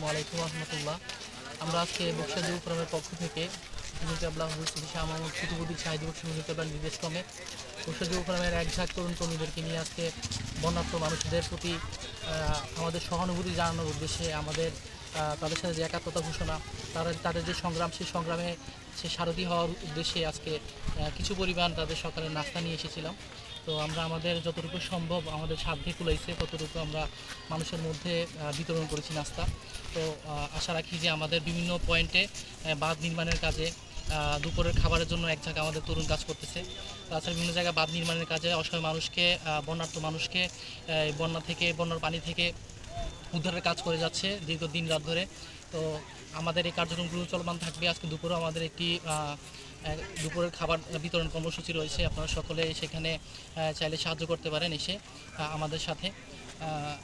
আলাইকুম রহমতুল্লাহ। আমরা আজকে বক্সা যুব ফোরামের পক্ষ থেকে নির্দেশক্রমে বক্সা যুব ফোরামের এক ঝাঁক তরুণ কর্মীদেরকে নিয়ে আজকে বন্যার্থ মানুষদের প্রতি আমাদের সহানুভূতি জানানোর উদ্দেশ্যে তাদের সাথে যে একাত্মতা ঘোষণা, তাদের যে সংগ্রাম, সেই সংগ্রামে সারথি হওয়ার উদ্দেশ্যে আজকে কিছু পরিমাণ তাদের সকালে নাস্তা নিয়ে এসেছিলাম। তো আমরা আমাদের যতটুকু সম্ভব আমাদের সাধ্যে কুলাইছে ততটুকু আমরা মানুষের মধ্যে বিতরণ করেছি নাস্তা। তো আশা রাখি যে আমাদের বিভিন্ন পয়েন্টে বাঁধ নির্মাণের কাজে, দুপুরের খাবারের জন্য এক জায়গায় আমাদের তরুণ কাজ করতেছে। তাছাড়া বিভিন্ন জায়গায় বাঁধ নির্মাণের কাজে অসহায় মানুষকে, বন্যার্থ মানুষকে বন্যার পানি থেকে উদ্ধারের কাজ করে যাচ্ছে দীর্ঘ দিন রাত ধরে। তো আমাদের এই কার্যক্রমগুলো চলমান থাকবে। আজকে দুপুরেও আমাদের একটি দুপুরের খাবার বিতরণ কর্মসূচি রয়েছে। আপনারা সকলে সেখানে চাইলে সাহায্য করতে পারেন এসে আমাদের সাথে।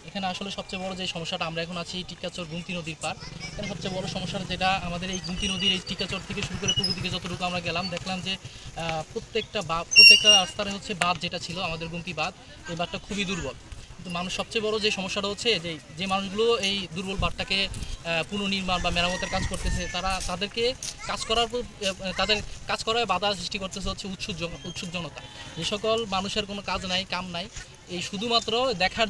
এখানে আসলে সবচেয়ে বড় যে সমস্যাটা, আমরা এখন আছি টিকাচর গুমতি নদীর পার। এখানে সবচেয়ে বড় সমস্যাটা যেটা আমাদের এই গুমতি নদীর এই টিকাচর থেকে শুরু করে পূর্ব দিকে যতটুকু আমরা গেলাম, দেখলাম যে প্রত্যেকটা রাস্তার হচ্ছে বাঁধ যেটা ছিল আমাদের গুমতি বাঁধ, এই বাঁধটা খুবই দুর্বল। কিন্তু মানুষ সবচেয়ে বড় যে সমস্যাটা হচ্ছে যে মানুষগুলো এই দুর্বল বাঁধটাকে পুনর্নির্মাণ বা মেরামতের কাজ করতেছে, তাদেরকে তাদের কাজ করার বাধা সৃষ্টি করতেছে হচ্ছে উৎসুকজনতা। যে সকল মানুষের কোনো কাজ নাই, কাম নাই, এই শুধুমাত্র দেখার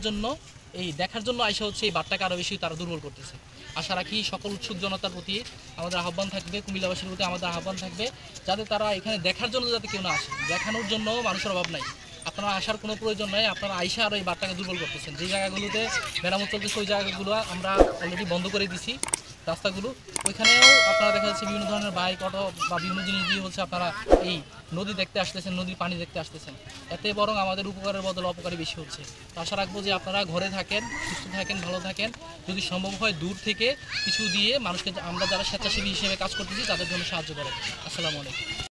জন্য আইসা হচ্ছে এই বাঁধটাকে আরও বেশি তারা দুর্বল করতেছে। আশা রাখি সকল উৎসুক জনতার প্রতি আমাদের আহ্বান থাকবে, কুমিল্লাবাসীর প্রতি আমাদের আহ্বান থাকবে, যাতে তারা এখানে দেখার জন্য যাতে কেউ না আসে। দেখানোর জন্য মানুষের অভাব নাই, আপনারা আসার কোনো প্রয়োজন নাই। আপনারা আইসা আর এই বাঁধটাকে দুর্বল করতেছেন। যে জায়গাগুলোতে মেরামত চলতেছে ওই জায়গাগুলো আমরা অলরেডি বন্ধ করে দিছি রাস্তাগুলো। ওইখানেও আপনারা দেখা যাচ্ছে বিভিন্ন ধরনের বাইক, অটো বা বিভিন্ন জিনিস দিয়ে হচ্ছে আপনারা এই নদী দেখতে আসতেছেন, নদীর পানি দেখতে আসতেছেন। এতে বরং আমাদের উপকারের বদলে অপকারই বেশি হচ্ছে। তো আশা রাখবো যে আপনারা ঘরে থাকেন, সুস্থ থাকেন, ভালো থাকেন। যদি সম্ভব হয় দূর থেকে কিছু দিয়ে মানুষকে, আমরা যারা স্বেচ্ছাসেবী হিসেবে কাজ করতেছি তাদের জন্য সাহায্য করেন। আসসালামু আলাইকুম।